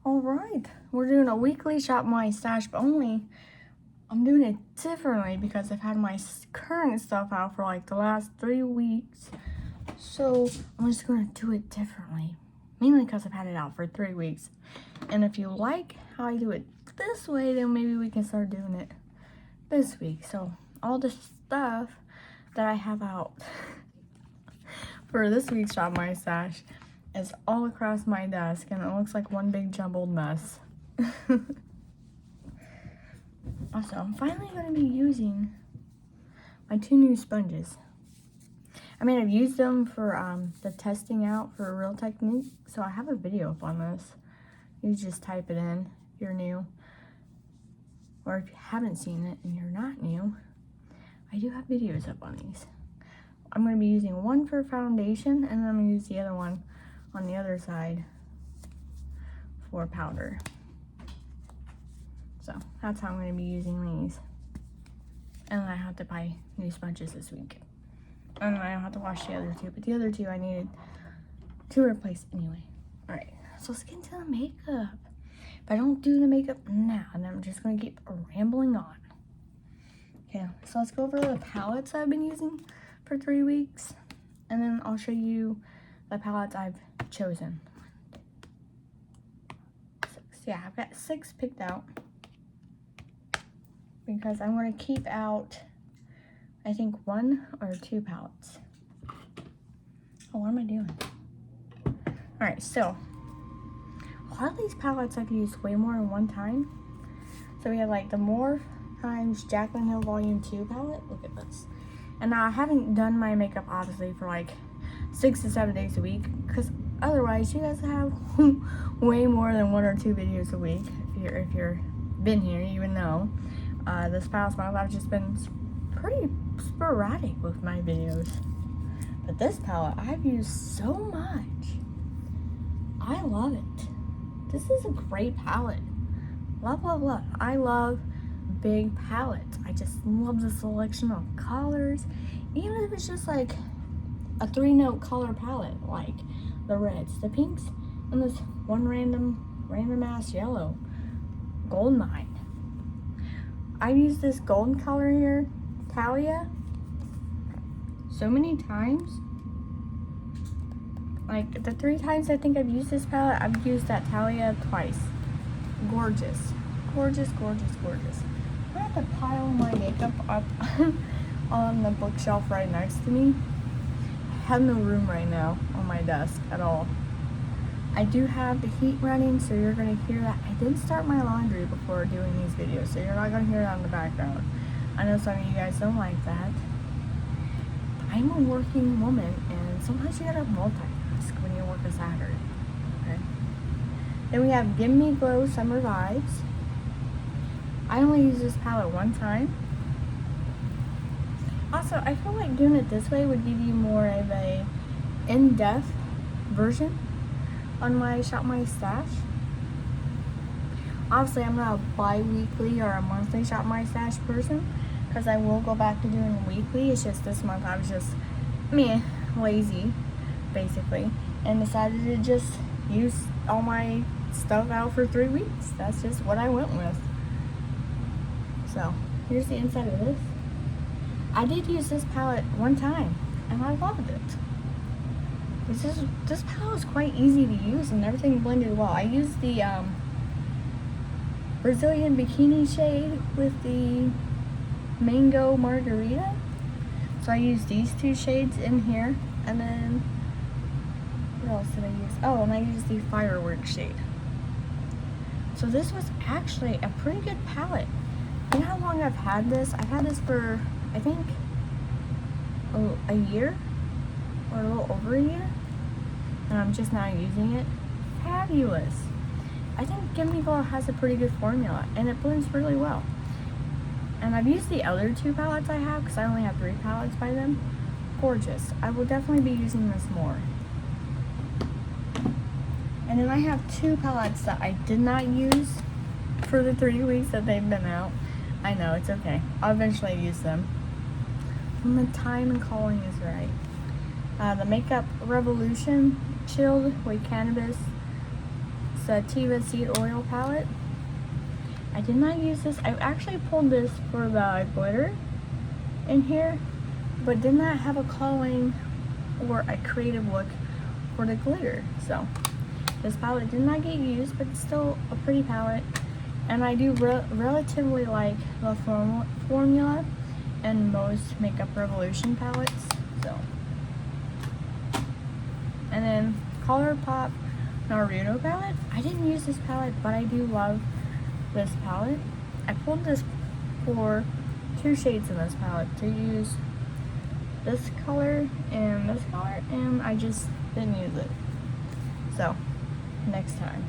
All right, we're doing a weekly shop my stash, but I'm doing it differently because I've had my current stuff out for like the last 3 weeks. So I'm just gonna do it differently, mainly because I've had it out for 3 weeks. And if you like how I do it this way, then maybe we can start doing it this week. So all the stuff that I have out for this week's shop my stash is all across my desk, and it looks like one big jumbled mess. Also, I'm finally going to be using my 2 new sponges. I mean, I've used them for the testing out for Real Technique, so I have a video up on this. You just type it in if you're new, or if you haven't seen it and you're not new, I do have videos up on these. I'm going to be using one for foundation, and then I'm going to use the other one on the other side for powder. So that's how I'm going to be using these. And then I have to buy new sponges this week. And then I don't have to wash the other 2, but the other 2 I needed to replace anyway. Alright, so let's get into the makeup. If I don't do the makeup now, then I'm just going to keep rambling on. Okay, so let's go over the palettes I've been using for 3 weeks. And then I'll show you the palettes I've chosen. 6. Yeah, I've got 6 picked out because I'm going to keep out, I think, 1 or 2 palettes. Oh, what am I doing? Alright, so a lot of these palettes I've used way more than one time. So we have like the More times Jaclyn Hill Volume 2 palette. Look at this. And now I haven't done my makeup obviously for like 6 to 7 days a week, because otherwise you guys have way more than 1 or 2 videos a week. If you're been here, you would know. This past month I've just been pretty sporadic with my videos. But this palette I've used so much. I love it. This is a great palette. Love, love, love. I love big palettes. I just love the selection of colors. Even if it's just like a 3-note color palette, like the reds, the pinks, and this one random ass yellow, Goldeneye. I've used this golden color here, Talia, so many times. Like the 3 times I think I've used this palette, I've used that Talia twice. Gorgeous, gorgeous, gorgeous, gorgeous. I have to pile my makeup up on the bookshelf right next to me. I have no room right now on my desk at all. I do have the heat running, so you're going to hear that. I didn't start my laundry before doing these videos, so you're not going to hear that in the background. I know some of you guys don't like that. But I'm a working woman, and sometimes you gotta multitask when you work a Saturday. Okay? Then we have Give Me Glow Summer Vibes. I only use this palette 1 time. Also, I feel like doing it this way would give you more of a in-depth version on my Shop My Stash. Obviously, I'm not a bi-weekly or a monthly Shop My Stash person, because I will go back to doing weekly. It's just this month I was just lazy, basically, and decided to just use all my stuff out for 3 weeks. That's just what I went with. So here's the inside of this. I did use this palette 1 time, and I loved it. This palette was quite easy to use, and everything blended well. I used the Brazilian Bikini shade with the Mango Margarita. So I used these 2 shades in here, and then what else did I use? Oh, and I used the Fireworks shade. So this was actually a pretty good palette. You know how long I've had this? I've had this for, I think, a year, or a little over a year, and I'm just now using it. Fabulous. I think Give Me Glow has a pretty good formula, and it blends really well. And I've used the other 2 palettes I have, because I only have 3 palettes by them. Gorgeous. I will definitely be using this more. And then I have 2 palettes that I did not use for the 3 weeks that they've been out. I know, it's okay. I'll eventually use them when the time and calling is right. The Makeup Revolution Chilled with Cannabis Sativa Seed Oil palette. I did not use this. I actually pulled this for the glitter in here, but did not have a calling or a creative look for the glitter. So this palette did not get used, but it's still a pretty palette. And I do relatively like the formula and most Makeup Revolution palettes. So, and then ColourPop Naruto palette. I didn't use this palette, but I do love this palette. I pulled this for 2 shades in this palette to use this color and this color, and I just didn't use it. So, next time.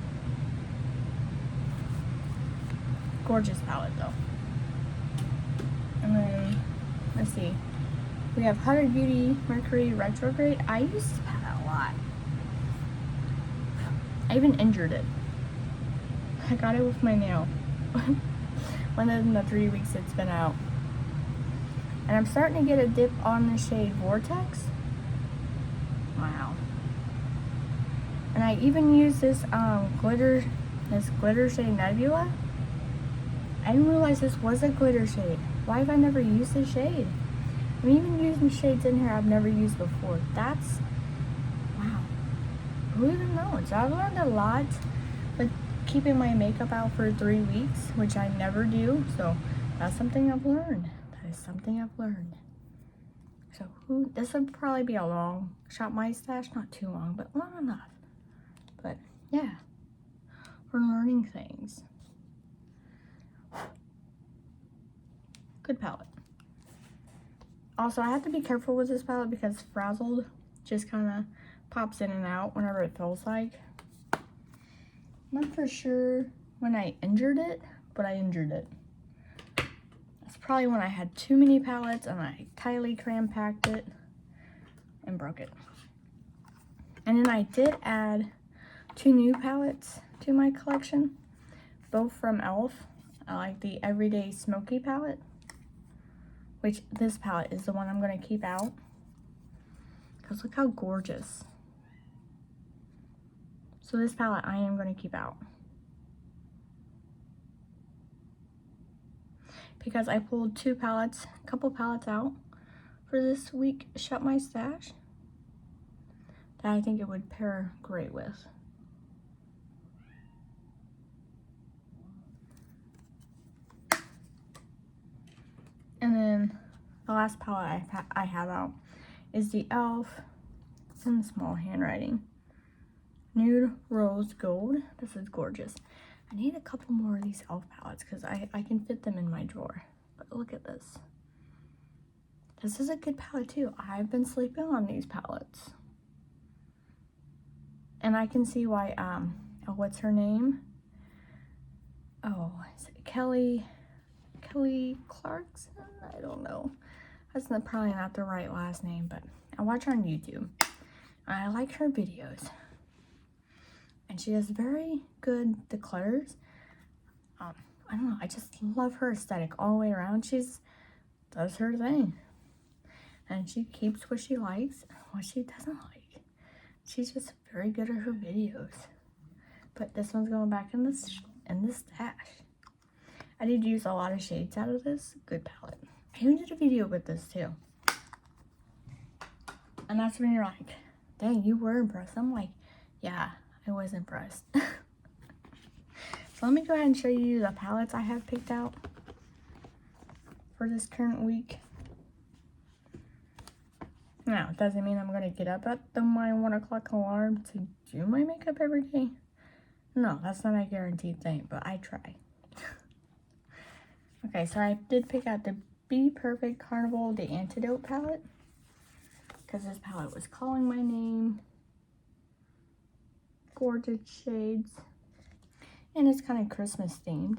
Gorgeous palette though. And then, let's see. We have Huda Beauty Mercury Retrograde. I use this palette a lot. I even injured it. I got it with my nail. One of the 3 weeks it's been out. And I'm starting to get a dip on the shade Vortex. Wow. And I even use this glitter shade Nebula. I didn't realize this was a glitter shade. Why have I never used this shade? I'm even using shades in here I've never used before. That's, wow. Who even knows? I've learned a lot with keeping my makeup out for 3 weeks, which I never do. So that's something I've learned. That is something I've learned. So this would probably be a long Shop My Stash. Not too long, but long enough. But yeah, we're learning things. Good palette. Also, I have to be careful with this palette because Frazzled just kind of pops in and out whenever it feels like. I'm not for sure when I injured it, but I injured it. That's probably when I had too many palettes and I tightly cram-packed it and broke it. And then I did add 2 new palettes to my collection, both from e.l.f. I like the Everyday Smoky palette, which this palette is the one I'm going to keep out because look how gorgeous. So this palette I am going to keep out because I pulled 2 palettes, a couple palettes out for this week Shop My Stash that I think it would pair great with. And then the last palette I have out is the e.l.f. It's in small handwriting. Nude Rose Gold. This is gorgeous. I need a couple more of these e.l.f. palettes because I can fit them in my drawer. But look at this. This is a good palette too. I've been sleeping on these palettes. And I can see why, what's her name? Oh, is it Kelly Clarkson? I don't know. That's probably not the right last name, but I watch her on YouTube. I like her videos. And she has very good declutters. I don't know, I just love her aesthetic all the way around. Does her thing. And she keeps what she likes, what she doesn't like. She's just very good at her videos. But this one's going back in this stash. I did use a lot of shades out of this. Good palette. I even did a video with this too. And that's when you're like, dang, you were impressed. I'm like, yeah, I was impressed. So let me go ahead and show you the palettes I have picked out for this current week. Now, it doesn't mean I'm going to get up at my 1 o'clock alarm to do my makeup every day. No, that's not a guaranteed thing, but I try. Okay, so I did pick out the Be Perfect Carnival The Antidote palette because this palette was calling my name. Gorgeous shades. And it's kind of Christmas themed.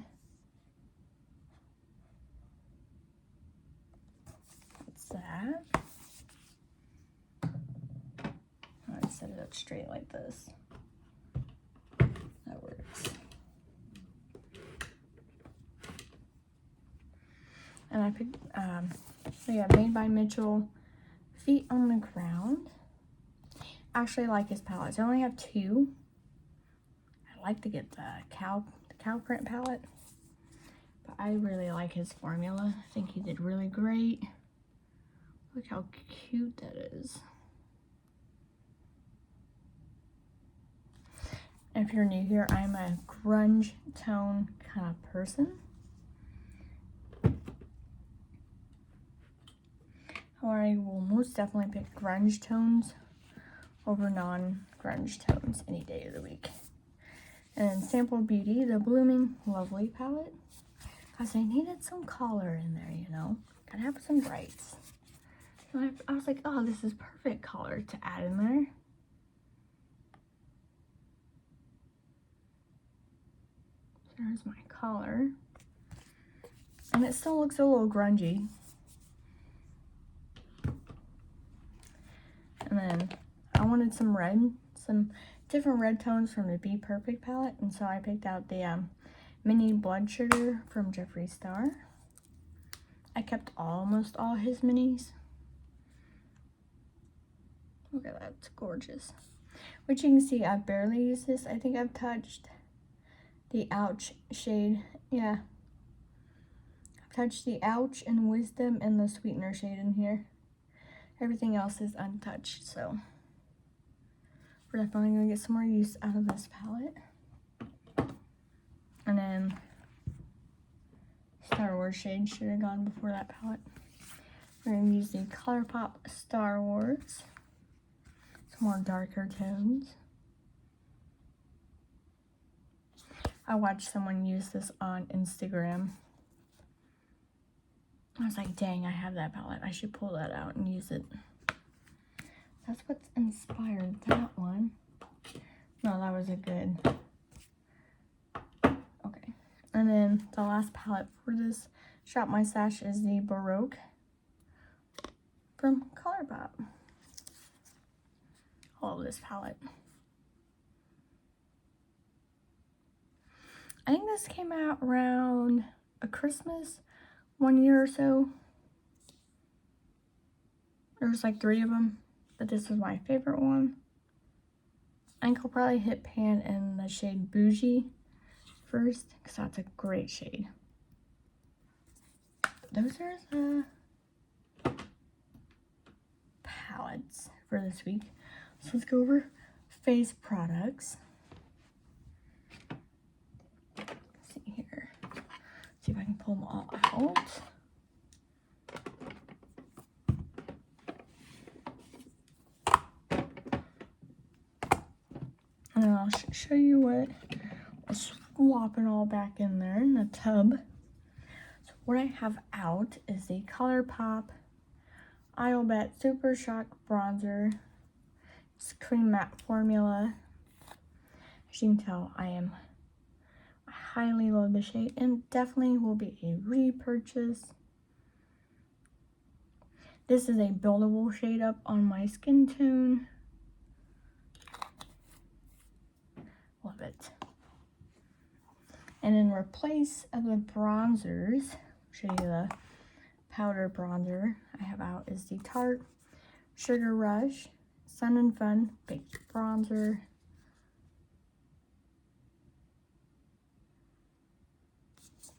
That's that. Let's set it up straight like this. That works. And I picked, we have Made by Mitchell, Feet on the Ground. I actually like his palettes. I only have 2. I like to get the cow print palette, but I really like his formula. I think he did really great. Look how cute that is. If you're new here, I'm a grunge tone kind of person. Or I will most definitely pick grunge tones over non-grunge tones any day of the week. And Sample Beauty, the Blooming Lovely palette. Because I needed some color in there, you know. Gotta have some brights. So I was like, oh, this is perfect color to add in there. There's my color. And it still looks a little grungy. And then I wanted some red, some different red tones from the Be Perfect palette. And so I picked out the mini blood sugar from Jeffree Star. I kept almost all his minis. Look at that, it's gorgeous. Which you can see, I barely use this. I think I've touched the Ouch shade. Yeah. I've touched the Ouch and Wisdom and the Sweetener shade in here. Everything else is untouched, so we're definitely gonna get some more use out of this palette. And then Star Wars shade should have gone before that palette. We're gonna use the ColourPop Star Wars. Some more darker tones. I watched someone use this on Instagram. I was like, dang, I have that palette. I should pull that out and use it. That's what's inspired that one. No, that was a good. Okay. And then the last palette for this Shop My Stash is the Baroque from ColourPop. I love this palette. I think this came out around a Christmas 1 year or so. There was like 3 of them, but this was my favorite one. I think I'll probably hit pan in the shade Bougie first, because that's a great shade. Those are the palettes for this week. So let's go over face products. Let's see here. See if I can pull them all out. And then I'll show you what I'll swap it all back in there in the tub. So what I have out is the ColourPop Iobet Super Shock Bronzer. It's cream matte formula. As you can tell, I highly love the shade and definitely will be a repurchase. This is a buildable shade up on my skin tone. Love it. And in replace of the bronzers, I'll show you the powder bronzer I have out is the Tarte Sugar Rush Sun and Fun Baked Bronzer.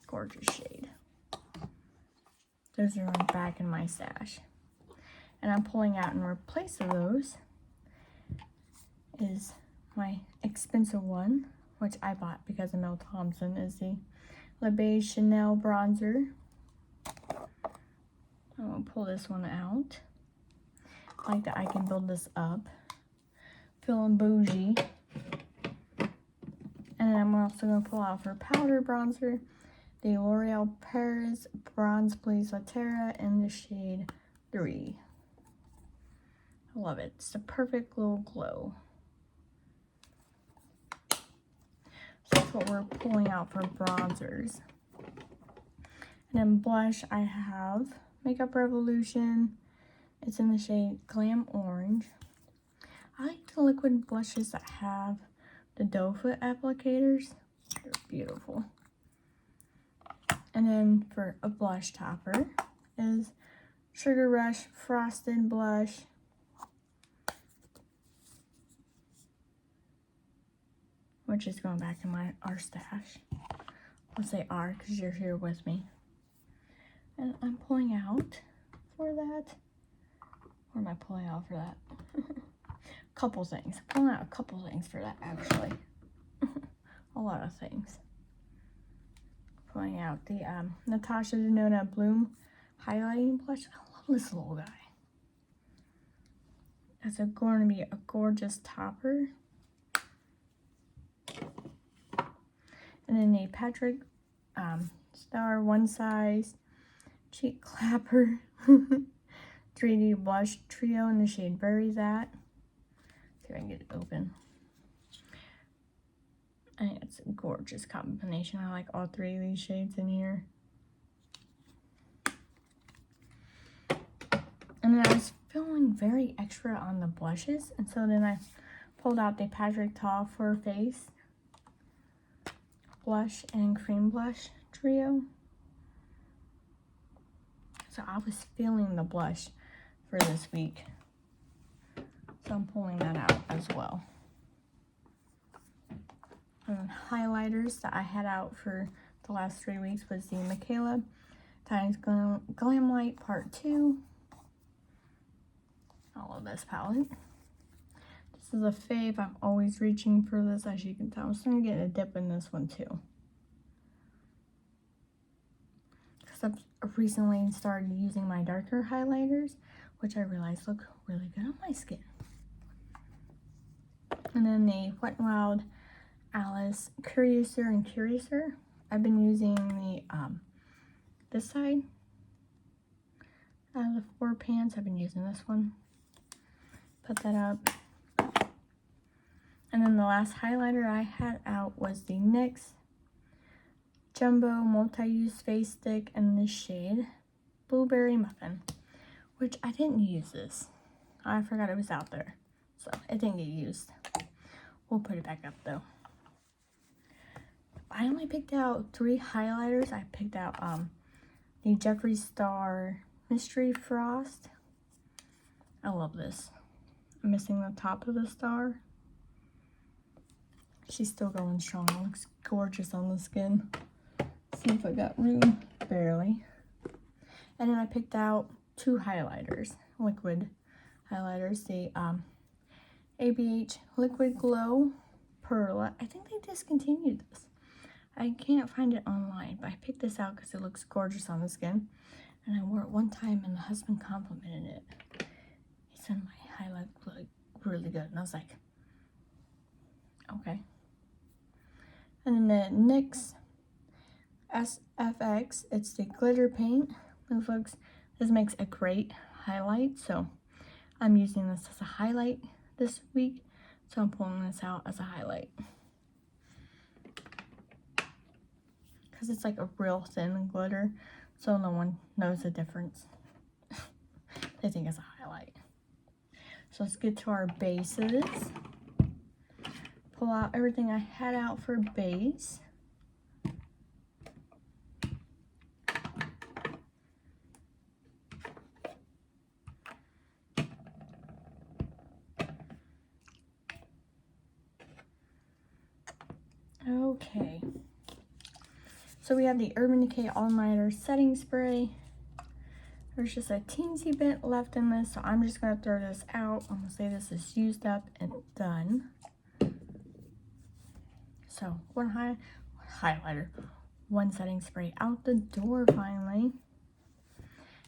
Gorgeous shade. Those are back in my stash. And I'm pulling out in replace of those is my expensive one, which I bought because of Mel Thompson, is the Le Beige Chanel Bronzer. I'm gonna pull this one out. I like that I can build this up. Feeling bougie. And then I'm also gonna pull out for powder bronzer the L'Oreal Paris Bronze Please Latera in the shade 3. I love it. It's a perfect little glow. So that's what we're pulling out for bronzers. And then blush, I have Makeup Revolution. It's in the shade Glam Orange. I like the liquid blushes that have the doe foot applicators. They're beautiful. And then for a blush topper is Sugar Rush Frosted Blush. which is going back in our stash. I'll say our because you're here with me. And I'm pulling out for that. What am I pulling out for that? Couple things. Pulling out a couple things for that, actually. A lot of things. Pulling out the Natasha Denona Bloom highlighting blush. I love this little guy. It's going to be a gorgeous topper. And then a Patrick Star One Size Cheek Clapper 3D Blush Trio in the shade Bury That. See if I can get it open. I think it's a gorgeous combination. I like all three of these shades in here. And then I was feeling very extra on the blushes. And so then I pulled out the Patrick Ta for Face Blush and Cream Blush Trio. So I was feeling the blush for this week. So I'm pulling that out as well. And highlighters that I had out for the last 3 weeks was the Michaela Times Glam Light Part 2. I love this palette. This is a fave. I'm always reaching for this, as you can tell. I'm starting to get a dip in this one too. Because I've recently started using my darker highlighters, which I realize look really good on my skin. And then the Wet n Wild Alice Curiouser and Curiouser. I've been using the this side out of the 4 pans. I've been using this one. Put that up. And then the last highlighter I had out was the NYX Jumbo Multi-Use Face Stick in this shade Blueberry Muffin, which I didn't use this. I forgot it was out there, so it didn't get used. We'll put it back up though. I only picked out 3 highlighters. I picked out the Jeffree Star Mystery Frost. I love this. I'm missing the top of the star. She's still going strong. It looks gorgeous on the skin. See if I got room. Barely. And then I picked out 2 highlighters, liquid highlighters. The ABH Liquid Glow Perla. I think they discontinued this. I can't find it online, but I picked this out because it looks gorgeous on the skin. And I wore it one time and the husband complimented it. He said my highlight looked really good. And I was like, okay. And then the NYX SFX, it's the glitter paint. This makes a great highlight. So I'm using this as a highlight this week. So I'm pulling this out as a highlight. Because it's like a real thin glitter, so no one knows the difference. They think it's a highlight. So let's get to our bases. Pull out everything I had out for base. Okay. So we have the Urban Decay All Nighter Setting Spray. There's just a teensy bit left in this, so I'm just going to throw this out. I'm going to say this is used up and done. So one highlighter, one setting spray out the door finally.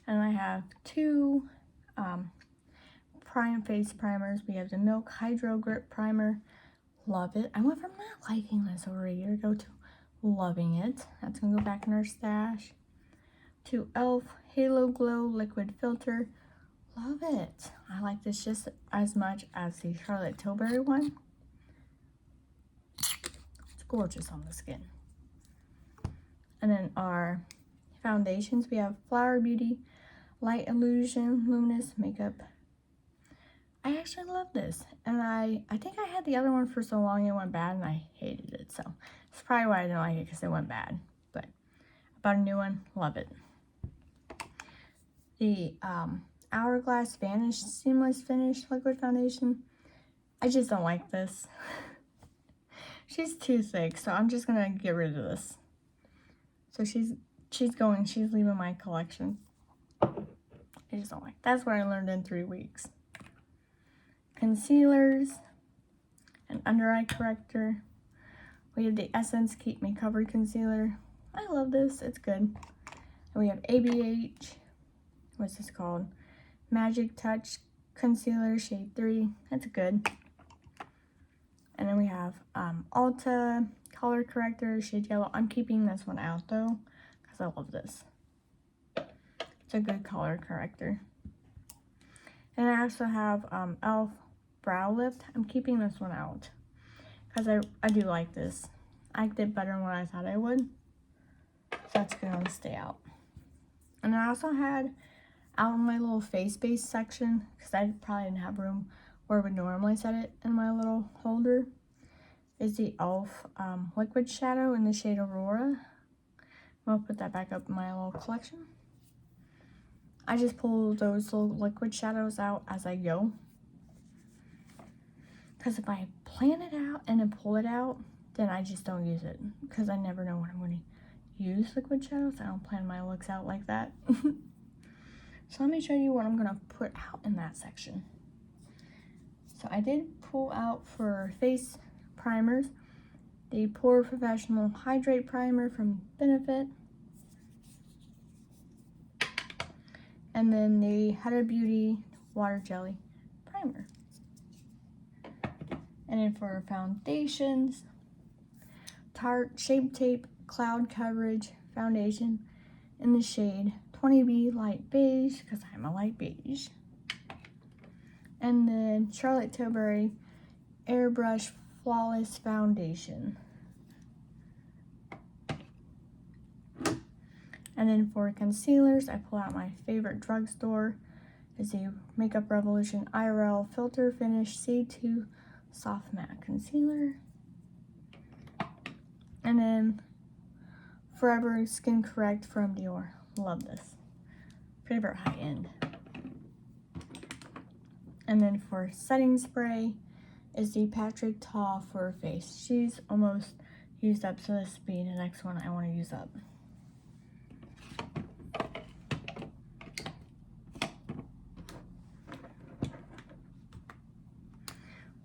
And I have 2 face primers. We have the Milk Hydro Grip Primer. Love it. I went from not liking this over a year ago to loving it. That's going to go back in our stash. 2 e.l.f. Halo Glow Liquid Filter. Love it. I like this just as much as the Charlotte Tilbury one. It's gorgeous on the skin. And then our foundations, we have Flower Beauty Light Illusion Luminous Makeup. I actually love this. And I think I had the other one for so long it went bad and I hated it. So that's probably why I didn't like it, because it went bad. But I bought a new one. Love it. The Hourglass Vanish Seamless Finish Liquid Foundation. I just don't like this. She's too thick, so I'm just gonna get rid of this. So she's leaving my collection. I just don't like. That's what I learned in 3 weeks. Concealers, an under eye corrector. We have the Essence Keep Me Covered concealer. I love this. It's good. And we have ABH. What's this called? Magic Touch concealer, shade 3. That's good. And then we have Ulta color corrector, shade yellow. I'm keeping this one out though, because I love this. It's a good color corrector. And I also have e.l.f. brow lift. I'm keeping this one out because I do like this. I liked it better than what I thought I would. So that's going to stay out. And I also had out in my little face base section, because I probably didn't have room where I would normally set it in my little holder, is the e.l.f. liquid shadow in the shade Aurora. I'll put that back up in my little collection. I just pull those little liquid shadows out as I go. Because if I plan it out and then pull it out, then I just don't use it. Because I never know when I'm going to use liquid shadows. I don't plan my looks out like that. So let me show you what I'm going to put out in that section. So I did pull out for face primers the Pore Professional Hydrate Primer from Benefit. And then the Huda Beauty Water Jelly Primer. And then for foundations, Tarte Shape Tape Cloud Coverage Foundation in the shade 20B Light Beige, because I'm a light beige. And then Charlotte Tilbury Airbrush Flawless Foundation. And then for concealers, I pull out my favorite drugstore. Is the Makeup Revolution IRL Filter Finish C2 Soft Matte Concealer. And then Forever Skin Correct from Dior. Love this. Favorite high-end. And then for setting spray is the Patrick Ta for face. She's almost used up, so this will be the next one I want to use up.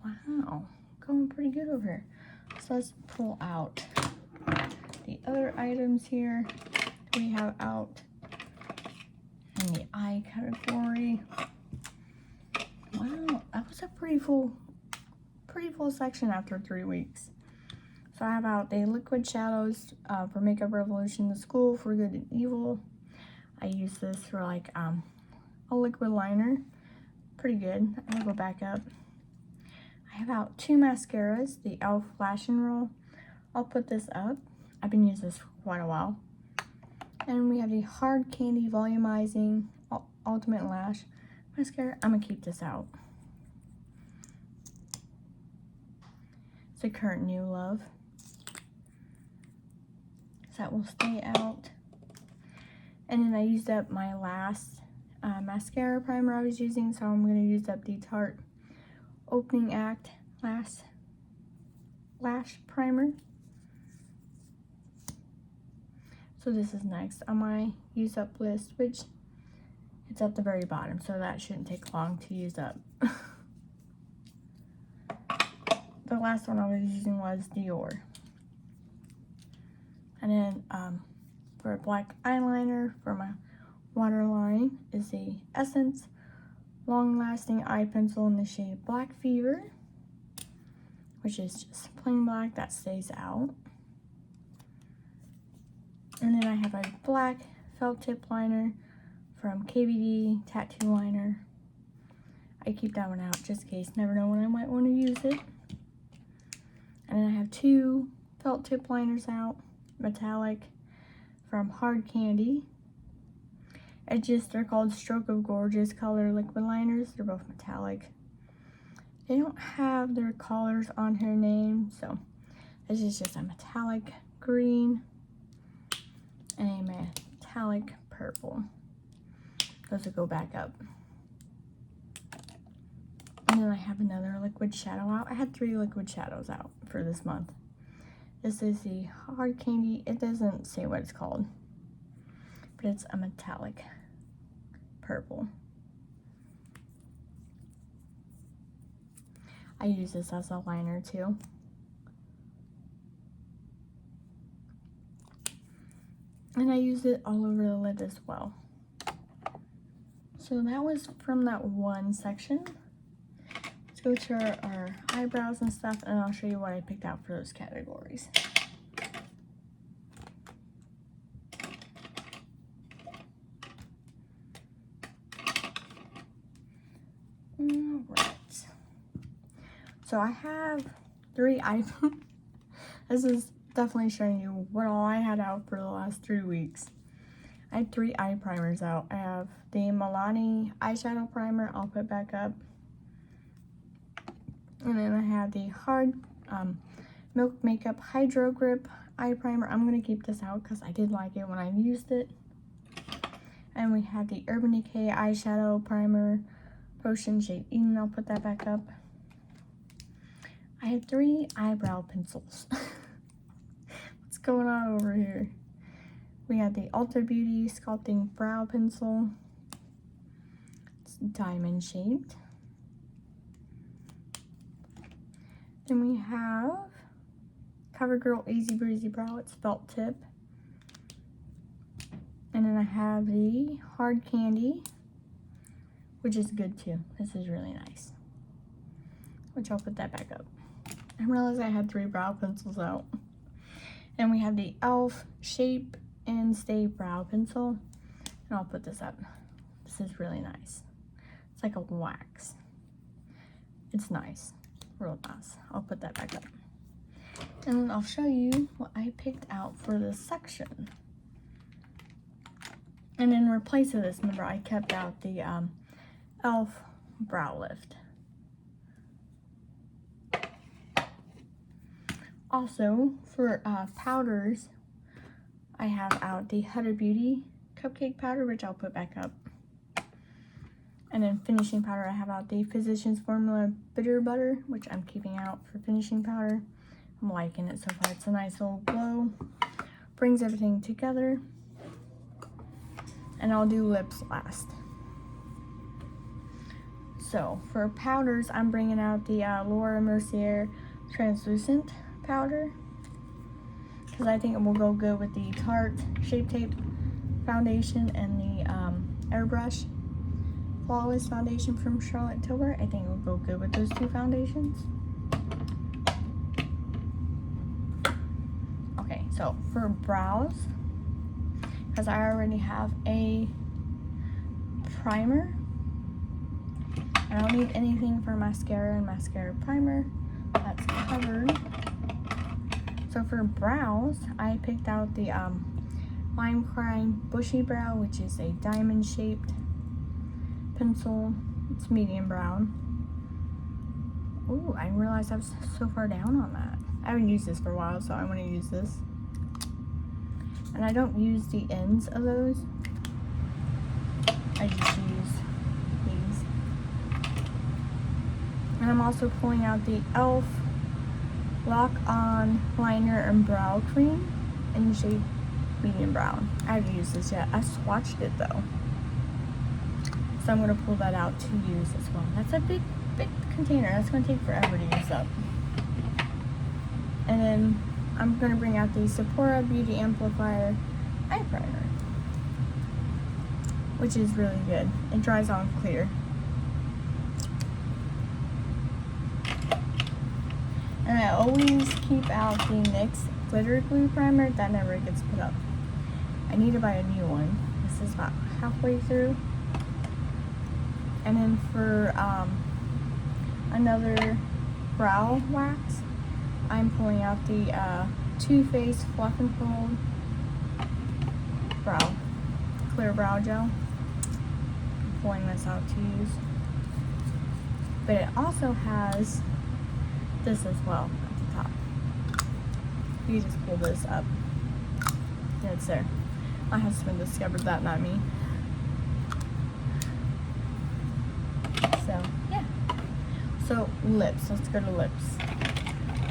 Wow, going pretty good over here. So let's pull out the other items here we have out in the eye category. Wow, that was a pretty full section after 3 weeks. So I have out the liquid shadows for Makeup Revolution, the School for Good and Evil. I use this for like a liquid liner. Pretty good. I'm gonna go back up. I have out 2 mascaras, the e.l.f. Lash and Roll. I'll put this up. I've been using this for quite a while. And we have the Hard Candy Volumizing Ultimate Lash Mascara. I'm gonna keep this out. It's a Current New Love. So that will stay out. And then I used up my last mascara primer I was using, so I'm gonna use up the Tarte Opening Act Lash Primer. So this is next on my use up list, which it's at the very bottom, so that shouldn't take long to use up. The last one I was using was Dior. And then for a black eyeliner for my waterline is the Essence Long Lasting Eye Pencil in the shade Black Fever, which is just plain black that stays out. And then I have a black felt tip liner from KVD Tattoo Liner. I keep that one out just in case, never know when I might want to use it. And then I have 2 felt tip liners out, metallic, from Hard Candy. They're called Stroke of Gorgeous color liquid liners. They're both metallic. They don't have their colors on her name, so this is just a metallic green and a metallic purple. Those will go back up. And then I have another liquid shadow out. I had 3 liquid shadows out for this month. This is the hard candy. It doesn't say what it's called, but it's a metallic purple. I use this as a liner too. And I use it all over the lid as well. So that was from that one section. Let's go to our eyebrows and stuff, and I'll show you what I picked out for those categories. Alright. So I have 3 items. This is definitely showing you what all I had out for the last 3 weeks. I had 3 eye primers out. I have the Milani eyeshadow primer, I'll put back up. And then I have the hard Milk Makeup Hydro Grip eye primer. I'm going to keep this out because I did like it when I used it. And we have the Urban Decay eyeshadow primer, Potion Shade Eden. I'll put that back up. I have 3 eyebrow pencils. What's going on over here? We have the Ulta Beauty Sculpting Brow Pencil. It's diamond shaped. Then we have CoverGirl Easy Breezy Brow. It's felt tip. And then I have the Hard Candy, which is good too. This is really nice. Which I'll put that back up. I realized I had 3 brow pencils out. And we have the e.l.f. Shape and Stay Brow Pencil. And I'll put this up. This is really nice. It's like a wax. It's nice. Real nice. I'll put that back up. And then I'll show you what I picked out for this section. And in replace of this, remember I kept out the e.l.f. Brow Lift. Also, for powders, I have out the Huda Beauty Cupcake Powder, which I'll put back up. And then finishing powder, I have out the Physicians Formula Bitter Butter, which I'm keeping out for finishing powder. I'm liking it so far. It's a nice little glow. Brings everything together. And I'll do lips last. So, for powders, I'm bringing out the Laura Mercier Translucent Powder, because I think it will go good with the Tarte Shape Tape Foundation and the Airbrush Flawless Foundation from Charlotte Tilbury. I think it will go good with those 2 foundations. Okay, so for brows, because I already have a primer, I don't need anything for mascara and mascara primer. That's covered. So for brows, I picked out the Lime Crime Bushy Brow, which is a diamond shaped pencil. It's medium brown. Ooh, I realized I was so far down on that. I haven't used this for a while, so I want to use this. And I don't use the ends of those. I just use these. And I'm also pulling out the e.l.f. Lock On Liner and Brow Cream in the shade Medium Brown. I haven't used this yet. I swatched it though. So I'm going to pull that out to use as well. That's a big container. That's going to take forever to use up. And then I'm going to bring out the Sephora Beauty Amplifier Eye Primer, which is really good. It dries on clear. And I always keep out the NYX Glitter Glue Primer. That never gets put up. I need to buy a new one. This is about halfway through. And then for another brow wax, I'm pulling out the Too Faced Fluff and Fold Clear Brow Gel. I'm pulling this out to use. But it also has this as well at the top. You just pull this up and it's there. My husband discovered that, not me. So yeah. So lips, let's go to lips.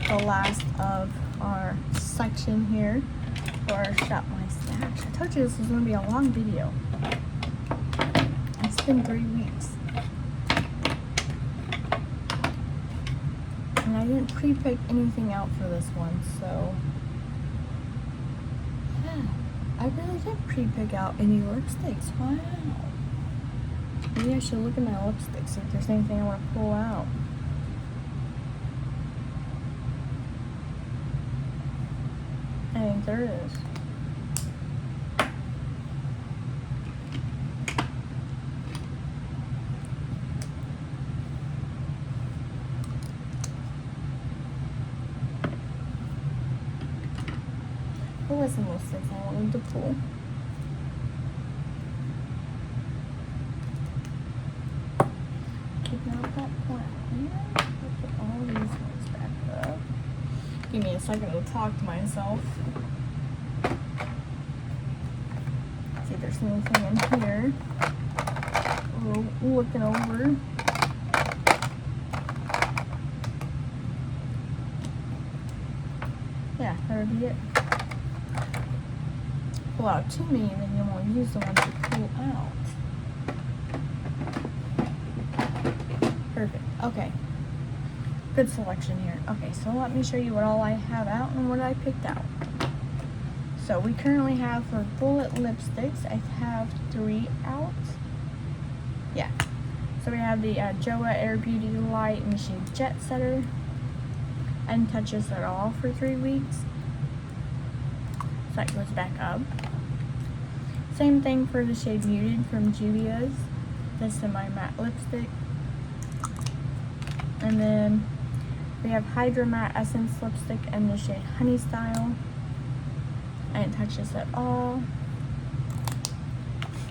The last of our section here for Shop My Stash. I told you this was going to be a long video. It's been 3 weeks. And I didn't pre-pick anything out for this one, so yeah. I really didn't pre-pick out any lipsticks. Wow. Maybe I should look at my lipsticks if there's anything I want to pull out. I think there is. What was the lipsticks I wanted to pull? Keeping out that point here. Put all these ones back up. Give me a second to talk to myself. See if there's anything in here. Oh, looking over. Yeah, that would be it. Pull out too many, then you won't use the ones you pull out. Perfect. Okay. Good selection here. Okay, so let me show you what all I have out and what I picked out. So we currently have for bullet lipsticks, I have 3 out. Yeah. So we have the Joa Air Beauty Light in the shade Jet Setter. I didn't touch this at all for 3 weeks. So that goes back up. Same thing for the shade Muted from Juvia's. This is my matte lipstick. And then we have Hydra Matte Essence lipstick in the shade Honey Style. I didn't touch this at all.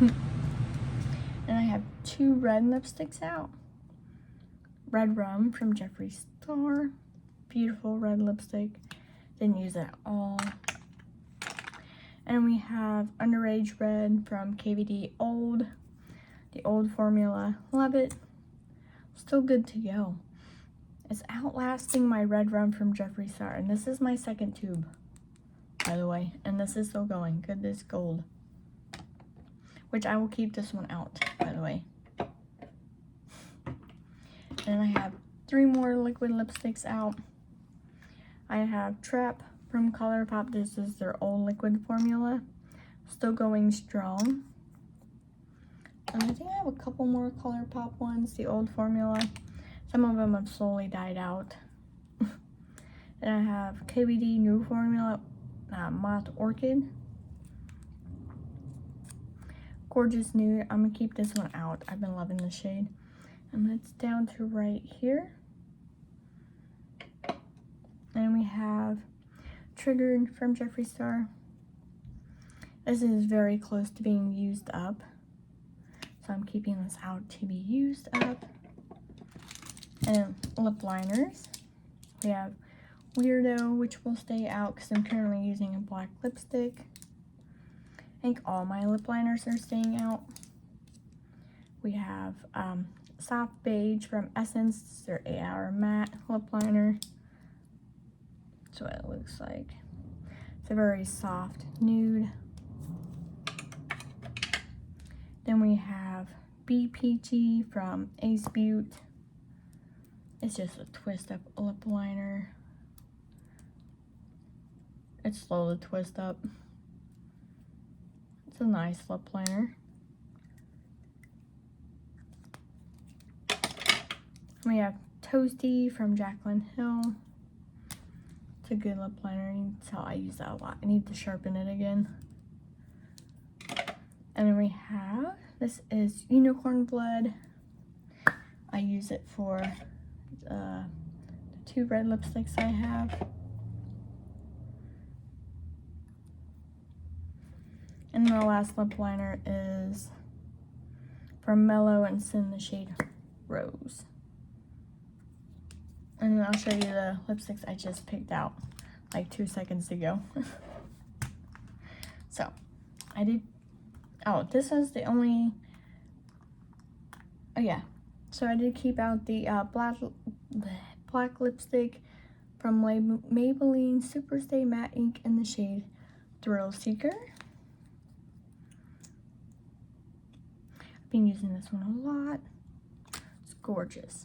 And I have 2 red lipsticks out. Red Rum from Jeffree Star. Beautiful red lipstick. Didn't use it at all. And we have Underage Red from KVD Old. The old formula. Love it. Still good to go. It's outlasting my Red Rum from Jeffree Star. And this is my 2nd tube, by the way. And this is still going. Goodness gold. Which I will keep this one out, by the way. And I have 3 more liquid lipsticks out. I have Trap from ColourPop. This is their old liquid formula. Still going strong. And I think I have a couple more ColourPop ones, the old formula. Some of them have slowly died out. And I have KVD new formula, Moth Orchid. Gorgeous Nude. I'm going to keep this one out. I've been loving the shade. And it's down to right here. And we have Triggered from Jeffree Star. This is very close to being used up. So I'm keeping this out to be used up. And lip liners. We have Weirdo, which will stay out because I'm currently using a black lipstick. I think all my lip liners are staying out. We have Soft Beige from Essence. This is their 8-hour matte lip liner. That's what it looks like. It's a very soft nude. Then we have BPG from Ace Beaut. It's just a twist up lip liner. It's slow to twist up. It's a nice lip liner. We have Toasty from Jaclyn Hill. It's a good lip liner. You can tell I use that a lot. I need to sharpen it again. And then we have, this is Unicorn Blood. I use it for the 2 red lipsticks I have. And the last lip liner is from Mellow and Sin, the shade Rose. And then I'll show you the lipsticks I just picked out like 2 seconds ago. So, I did, oh, this is the only, oh yeah. So I did keep out the black lipstick from Maybelline Superstay Matte Ink in the shade Thrill Seeker. I've been using this one a lot. It's gorgeous.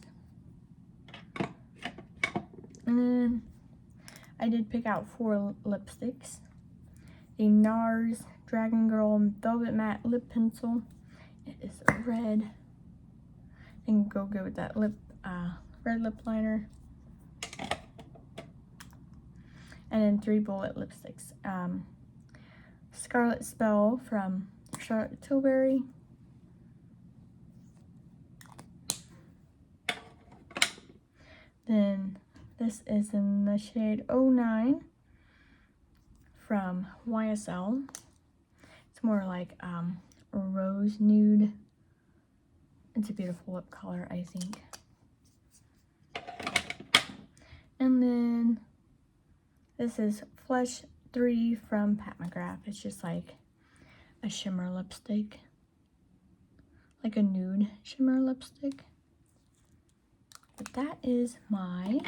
And then I did pick out 4 lipsticks. The NARS Dragon Girl Velvet Matte Lip Pencil. It is a red. And go good with that red lip liner. And then 3 bullet lipsticks. Scarlet Spell from Charlotte Tilbury. Then this is in the shade 09 from YSL. It's more like a rose nude. It's a beautiful lip color, I think. And then this is Flesh 3 from Pat McGrath. It's just like a shimmer lipstick. Like a nude shimmer lipstick. But that is my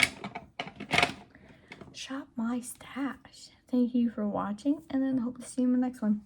Shop My Stash. Thank you for watching, and then hope to see you in the next one.